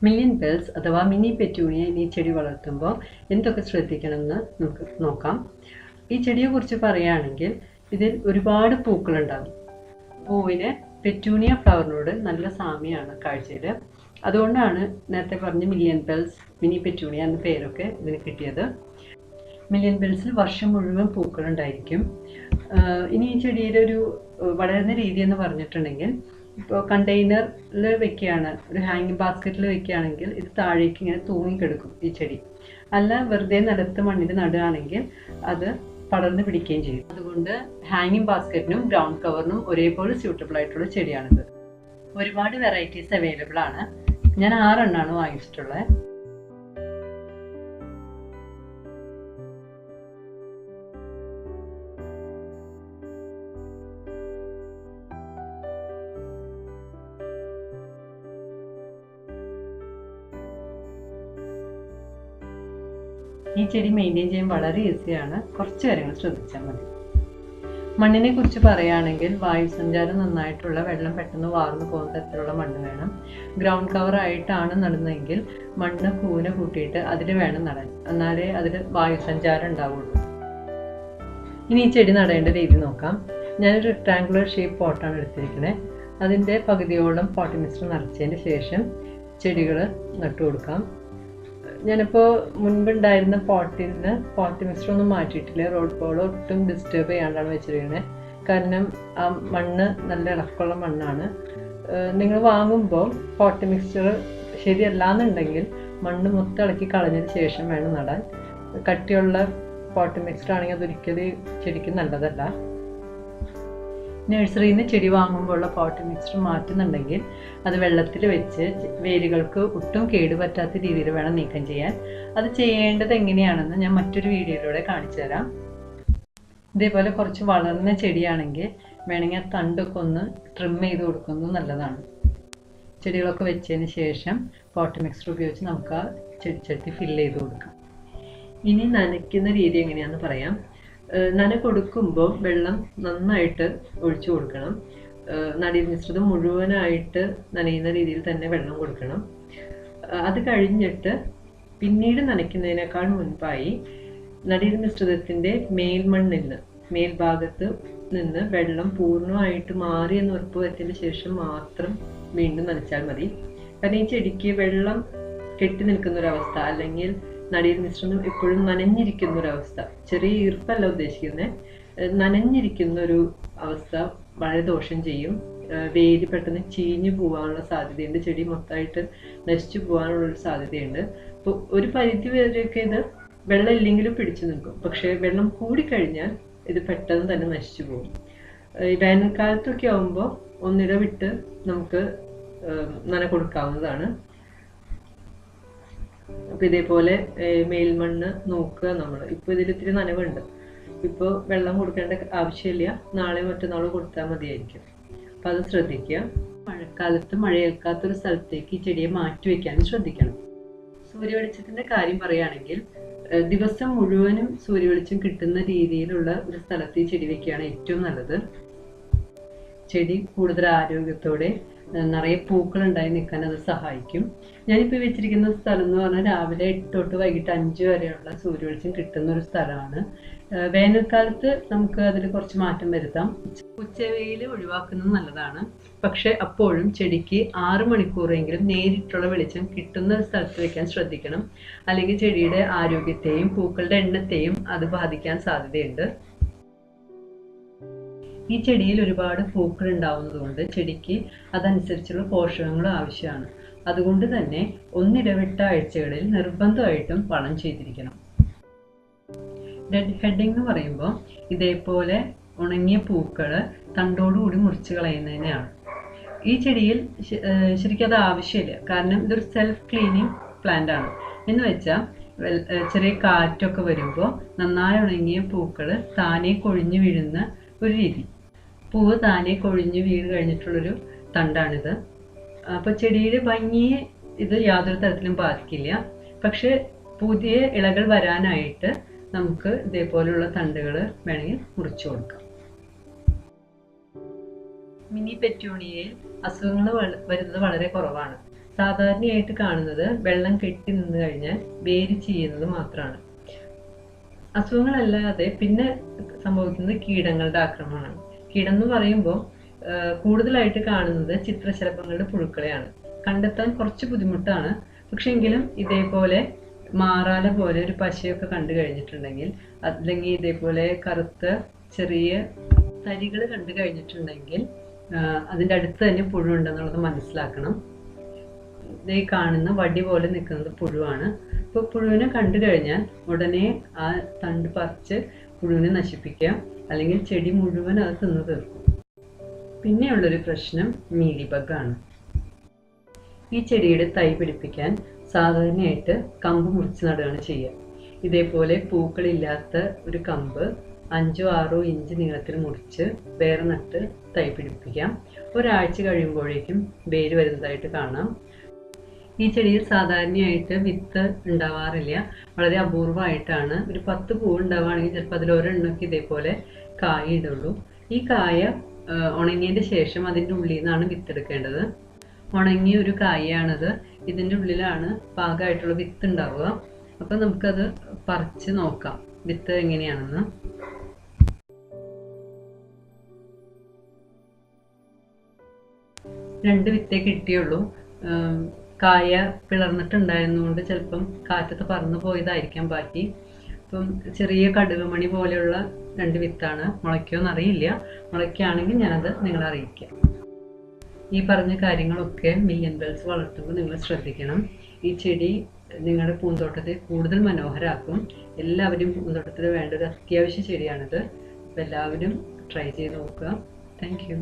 Million bells അഥവാ mini petunia ഈ ചെടി വളർത്തുമ്പോൾ എന്തൊക്കെ ശ്രദ്ധിക്കണമെന്ന് നമുക്ക് നോക്കാം. ഈ ചെടിയെക്കുറിച്ച് പറയുകയാണെങ്കിൽ ഇതിൽ ഒരുപാട് പൂക്കളുണ്ടാകും. പൂവിന് പെറ്റൂണിയ ഫ്ലവറിനോട് നല്ല സാമ്യമാണ് കാഴ്ചയിൽ. അതുകൊണ്ടാണ് നേരത്തെ പറഞ്ഞ മില്യൻ ബെൽസ് മിനി പെറ്റൂണിയ എന്ന പേരൊക്കെ ഇതിന് കിട്ടിയത്. മില്യൻ ബെൽസിൽ വർഷം മുഴുവൻ പൂക്കളുണ്ടായിരിക്കും. ഇനി ഈ ചെടിയുടെ ഒരു വളരുന്ന രീതി എന്ന് പറഞ്ഞിട്ടുണ്ടെങ്കിൽ, ഇപ്പോൾ കണ്ടെയ്നറിൽ വെക്കുകയാണ്, ഒരു ഹാങ്ങിങ് ബാസ്ക്കറ്റിൽ വെക്കുകയാണെങ്കിൽ ഇത് താഴേക്ക് ഇങ്ങനെ തൂങ്ങിക്കെടുക്കും ഈ ചെടി. അല്ല വെറുതെ നിലത്ത് മണ്ണിൽ നടുകയാണെങ്കിൽ അത് പടർന്ന് പിടിക്കുകയും ചെയ്യും. അതുകൊണ്ട് ഹാങ്ങിങ് ബാസ്ക്കറ്റിനും ഗ്രൗണ്ട് കവറിനും ഒരേപോലെ സ്യൂട്ടബിൾ ആയിട്ടുള്ള ചെടിയാണിത്. ഒരുപാട് വെറൈറ്റീസ് അവൈലബിൾ ആണ്. ഞാൻ 6 എണ്ണമാണ് വാങ്ങിച്ചിട്ടുള്ളത്. ഈ ചെടി മെയിൻറ്റെയിൻ ചെയ്യാൻ വളരെ ഈസിയാണ്. കുറച്ച് കാര്യങ്ങൾ ശ്രദ്ധിച്ചാൽ മതി. മണ്ണിനെ കുറിച്ച് പറയുകയാണെങ്കിൽ വായുസഞ്ചാരം നന്നായിട്ടുള്ള, വെള്ളം പെട്ടെന്ന് വാർന്നു പോകുന്ന തരത്തിലുള്ള മണ്ണ് വേണം. ഗ്രൗണ്ട് കവർ ആയിട്ടാണ് നടുന്നതെങ്കിൽ മണ്ണ് കൂന കൂട്ടിയിട്ട് അതിൽ വേണം നടാൻ, എന്നാലേ അതിൽ വായുസഞ്ചാരം ഉണ്ടാവുള്ളൂ. ഇനി ഈ ചെടി നടേണ്ട രീതി നോക്കാം. ഞാനൊരു റെക്ടാങ്കുലർ ഷേപ്പ് പോട്ടാണ് എടുത്തിരിക്കുന്നത്. അതിൻ്റെ പകുതിയോളം പോട്ടി മിക്സ്ചർ നിറച്ചതിന് ശേഷം ചെടികൾ നട്ടു കൊടുക്കാം. ഞാനിപ്പോൾ മുൻപുണ്ടായിരുന്ന പോട്ടി മിക്സ്ചർ ഒന്നും മാറ്റിയിട്ടില്ല. റോഡ് ബോൾ ഒട്ടും ഡിസ്റ്റർബ് ചെയ്യാണ്ടാണ് വെച്ചിരിക്കുന്നത്. കാരണം ആ മണ്ണ് നല്ല ഇളക്കമുള്ള മണ്ണാണ്. നിങ്ങൾ വാങ്ങുമ്പോൾ പോട്ടി മിക്സ്ചർ ശരിയല്ലാന്നുണ്ടെങ്കിൽ മണ്ണ് മൊത്തം ഇളക്കി കളഞ്ഞതിന് ശേഷം വേണം നടാൻ. കട്ടിയുള്ള പോട്ടി മിക്സ്ചർ ആണെങ്കിൽ അതൊരിക്കലും ചെടിക്ക് നല്ലതല്ല. നഴ്സറിയിൽ നിന്ന് ചെടി വാങ്ങുമ്പോഴുള്ള പോട്ടി മിക്സ്ചർ മാറ്റുന്നുണ്ടെങ്കിൽ അത് വെള്ളത്തിൽ വെച്ച് വേരുകൾക്ക് ഒട്ടും കേടുപറ്റാത്ത രീതിയിൽ വേണം നീക്കം ചെയ്യാൻ. അത് ചെയ്യേണ്ടത് എങ്ങനെയാണെന്ന് ഞാൻ മറ്റൊരു വീഡിയോയിലൂടെ കാണിച്ചു തരാം. ഇതേപോലെ കുറച്ച് വളർന്ന ചെടിയാണെങ്കിൽ വേണമെങ്കിൽ ആ തണ്ടൊക്കെ ഒന്ന് ട്രിം ചെയ്ത് കൊടുക്കുന്നത് നല്ലതാണ്. ചെടികളൊക്കെ വെച്ചതിന് ശേഷം പോട്ടി മിക്സ്ചർ ഉപയോഗിച്ച് നമുക്ക് ആ ചെടിച്ചട്ടി ഫില്ല് ചെയ്ത് കൊടുക്കാം. ഇനി നനയ്ക്കുന്ന രീതി എങ്ങനെയാണെന്ന് പറയാം. നന കൊടുക്കുമ്പോൾ വെള്ളം നന്നായിട്ട് ഒഴിച്ചു കൊടുക്കണം. നടീൽ മിശ്രിതം മുഴുവനായിട്ട് നനയുന്ന രീതിയിൽ തന്നെ വെള്ളം കൊടുക്കണം. അത് കഴിഞ്ഞിട്ട് പിന്നീട് നനയ്ക്കുന്നതിനേക്കാൾ മുൻപായി നടീൽ മിശ്രിതത്തിൻ്റെ മേൽഭാഗത്ത് നിന്ന് വെള്ളം പൂർണ്ണമായിട്ട് മാറിയെന്ന് ഉറപ്പുവരുത്തിയതിന് ശേഷം മാത്രം വീണ്ടും നനച്ചാൽ മതി. കാരണം ഈ ചെടിക്ക് വെള്ളം കെട്ടി നിൽക്കുന്നൊരവസ്ഥ, അല്ലെങ്കിൽ നടീൽ മിശ്രിതം എപ്പോഴും നനഞ്ഞിരിക്കുന്നൊരവസ്ഥ, ചെറിയ ഈർപ്പല്ല ഉദ്ദേശിക്കുന്നത്, നനഞ്ഞിരിക്കുന്നൊരു അവസ്ഥ വളരെ ദോഷം ചെയ്യും. വേര് പെട്ടെന്ന് ചീഞ്ഞു പോകാനുള്ള സാധ്യതയുണ്ട്. ചെടി മൊത്തമായിട്ട് നശിച്ചു പോകാനുള്ളൊരു സാധ്യതയുണ്ട്. അപ്പോൾ ഒരു പരിധി വരെയൊക്കെ ഇത് വെള്ളം ഇല്ലെങ്കിലും പിടിച്ചു നിൽക്കും. പക്ഷേ വെള്ളം കൂടിക്കഴിഞ്ഞാൽ ഇത് പെട്ടെന്ന് തന്നെ നശിച്ചു പോകും. വേനൽക്കാലത്തൊക്കെ ആകുമ്പോൾ ഒന്നിടവിട്ട് നമുക്ക് നന കൊടുക്കാവുന്നതാണ്. അപ്പോൾ ഇതേപോലെ മേൽമണ്ണ് നോക്കുക. നമ്മൾ ഇപ്പോൾ ഇതിൽ ഇത്തിരി നനവുണ്ട്. ഇപ്പോൾ വെള്ളം കൊടുക്കേണ്ട ആവശ്യമില്ല. നാളെ മറ്റന്നാൾ കൊടുത്താൽ മതിയായിരിക്കും. അപ്പോൾ അത് ശ്രദ്ധിക്കുക. മഴക്കാലത്ത് മഴയേൽക്കാത്തൊരു സ്ഥലത്തേക്ക് ഈ ചെടിയെ മാറ്റി വയ്ക്കാനും ശ്രദ്ധിക്കണം. സൂര്യവെളിച്ചത്തിൻ്റെ കാര്യം പറയുകയാണെങ്കിൽ ദിവസം മുഴുവനും സൂര്യവെളിച്ചം കിട്ടുന്ന രീതിയിലുള്ള ഒരു സ്ഥലത്ത് ഈ ചെടി വയ്ക്കുകയാണ് ഏറ്റവും നല്ലത്. ചെടി കൂടുതൽ ആരോഗ്യത്തോടെ നിറയെ പൂക്കളുണ്ടായി നിൽക്കാൻ അത് സഹായിക്കും. ഞാനിപ്പോൾ വെച്ചിരിക്കുന്ന സ്ഥലം എന്ന് പറഞ്ഞാൽ രാവിലെ 8 തൊട്ട് വൈകിട്ട് 5 വരെയുള്ള സൂര്യവെളിച്ചം കിട്ടുന്ന ഒരു സ്ഥലമാണ്. വേനൽക്കാലത്ത് നമുക്ക് അതിൽ കുറച്ച് മാറ്റം വരുത്താം. ഉച്ചവെയിൽ ഒഴിവാക്കുന്നത് നല്ലതാണ്. പക്ഷെ അപ്പോഴും ചെടിക്ക് 6 മണിക്കൂറെങ്കിലും നേരിട്ടുള്ള വെളിച്ചം കിട്ടുന്ന ഒരു സ്ഥലത്ത് വെക്കാൻ ശ്രദ്ധിക്കണം. അല്ലെങ്കിൽ ചെടിയുടെ ആരോഗ്യത്തെയും പൂക്കളുടെ എണ്ണത്തെയും അത് ബാധിക്കാൻ സാധ്യതയുണ്ട്. ഈ ചെടിയിൽ ഒരുപാട് പൂക്കൾ ഉണ്ടാവുന്നതുകൊണ്ട് ചെടിക്ക് അതനുസരിച്ചുള്ള പോഷകങ്ങളും ആവശ്യമാണ്. അതുകൊണ്ട് തന്നെ ഒന്നിടവിട്ട ആഴ്ചകളിൽ നിർബന്ധമായിട്ടും വളം ചെയ്തിരിക്കണം. ഡെഡ് ഹെഡിങ് എന്ന് പറയുമ്പോൾ ഇതേപോലെ ഉണങ്ങിയ പൂക്കൾ തണ്ടോടുകൂടി മുറിച്ച് കളയുന്നതിനാണ്. ഈ ചെടിയിൽ ശരിക്കും അത് ആവശ്യമില്ല. കാരണം ഇതൊരു സെൽഫ് ക്ലീനിങ് പ്ലാന്റ് ആണ്. എന്ന് വെച്ചാൽ ചെറിയ കാറ്റൊക്കെ വരുമ്പോൾ നന്നായി ഉണങ്ങിയ പൂക്കൾ താനെ കൊഴിഞ്ഞു വീഴുന്ന ഒരു രീതി. പൂവ് താനെ കൊഴിഞ്ഞ് വീണ് കഴിഞ്ഞിട്ടുള്ളൊരു തണ്ടാണിത്. അപ്പോൾ ചെടിയുടെ ഭംഗിയെ ഇത് യാതൊരു തരത്തിലും ബാധിക്കില്ല. പക്ഷെ പുതിയ ഇലകൾ വരാനായിട്ട് നമുക്ക് ഇതേപോലെയുള്ള തണ്ടുകൾ വേണമെങ്കിൽ മുറിച്ചു കൊടുക്കാം. മിനി പെറ്റൂണിയയിൽ അസുഖങ്ങൾ വരുന്നത് വളരെ കുറവാണ്. സാധാരണയായിട്ട് കാണുന്നത് വെള്ളം കെട്ടി നിന്ന് കഴിഞ്ഞാൽ വേര് ചെയ്യുന്നത് മാത്രമാണ്. അസുഖങ്ങളല്ലാതെ പിന്നെ സംഭവിക്കുന്നത് കീടങ്ങളുടെ ആക്രമണമാണ്. കീടം എന്ന് പറയുമ്പോൾ കൂടുതലായിട്ട് കാണുന്നത് ചിത്രശലഭങ്ങളുടെ പുഴുക്കളെയാണ്. കണ്ടെത്താൻ കുറച്ച് ബുദ്ധിമുട്ടാണ്. പക്ഷെ എങ്കിലും ഇതേപോലെ മാറാല പോലെ ഒരു പശയൊക്കെ കണ്ടു കഴിഞ്ഞിട്ടുണ്ടെങ്കിൽ, അല്ലെങ്കിൽ ഇതേപോലെ കറുത്ത ചെറിയ തരികൾ കണ്ടു കഴിഞ്ഞിട്ടുണ്ടെങ്കിൽ അതിൻ്റെ അടുത്ത് തന്നെ പുഴു ഉണ്ടെന്നുള്ളത് മനസ്സിലാക്കണം. ഇതേ കാണുന്ന വടി പോലെ നിൽക്കുന്നത് പുഴുവാണ്. ഇപ്പോൾ പുഴുവിനെ കണ്ടു കഴിഞ്ഞാൽ ഉടനെ ആ തണ്ട് പറിച്ച് പുഴുവിനെ നശിപ്പിക്കുക, അല്ലെങ്കിൽ ചെടി മുഴുവൻ അത് തിന്നു തീർക്കും. പിന്നെയുള്ളൊരു പ്രശ്നം മീലി ബഗ്ഗാണ്. ഈ ചെടിയുടെ തൈ പിടിപ്പിക്കാൻ സാധാരണയായിട്ട് കമ്പ് മുറിച്ച് നടുകയാണ് ചെയ്യുക. ഇതേപോലെ പൂക്കളില്ലാത്ത ഒരു കമ്പ് 5-6 ഇഞ്ച് നീളത്തിൽ മുറിച്ച് വേറെ നട്ട് തൈ പിടിപ്പിക്കാം. ഒരാഴ്ച കഴിയുമ്പോഴേക്കും വേര് വരുന്നതായിട്ട് കാണാം. ഈ ചെടിയിൽ സാധാരണയായിട്ട് വിത്ത് ഉണ്ടാവാറില്ല, വളരെ അപൂർവമായിട്ടാണ്. ഒരു 10 പൂവ് ഉണ്ടാവുകയാണെങ്കിൽ ചിലപ്പോൾ അതിലൊരെണ്ണമൊക്കെ ഇതേപോലെ കായ ഇടുള്ളൂ. ഈ കായ ഉണങ്ങിയതിന് ശേഷം അതിൻ്റെ ഉള്ളിൽ നിന്നാണ് വിത്തെടുക്കേണ്ടത്. ഉണങ്ങിയ ഒരു കായയാണത്. ഇതിൻ്റെ ഉള്ളിലാണ് പാകമായിട്ടുള്ള വിത്ത് ഉണ്ടാവുക. അപ്പം നമുക്കത് പറിച്ച് നോക്കാം വിത്ത് എങ്ങനെയാണെന്ന്. രണ്ട് വിത്തേ കിട്ടിയുള്ളൂ. കായ പിളർന്നിട്ടുണ്ടായിരുന്നുകൊണ്ട് ചിലപ്പം കാറ്റത്ത് പറന്നു പോയതായിരിക്കാം ബാക്കി. അപ്പം ചെറിയ കടുകുമണി പോലെയുള്ള 2 വിത്താണ്. മുളയ്ക്കുമെന്നറിയില്ല. മുളയ്ക്കുകയാണെങ്കിൽ ഞാനത് നിങ്ങളെ അറിയിക്കാം. ഈ പറഞ്ഞ കാര്യങ്ങളൊക്കെ മില്യൺ ബെൽസ് വളർത്തുമ്പോൾ നിങ്ങൾ ശ്രദ്ധിക്കണം. ഈ ചെടി നിങ്ങളുടെ പൂന്തോട്ടത്തെ കൂടുതൽ മനോഹരമാക്കും. എല്ലാവരും പൂന്തോട്ടത്തിൽ വേണ്ട ഒരു അത്യാവശ്യ ചെടിയാണിത്. അപ്പോൾ എല്ലാവരും ട്രൈ ചെയ്ത് നോക്കുക. Thank you.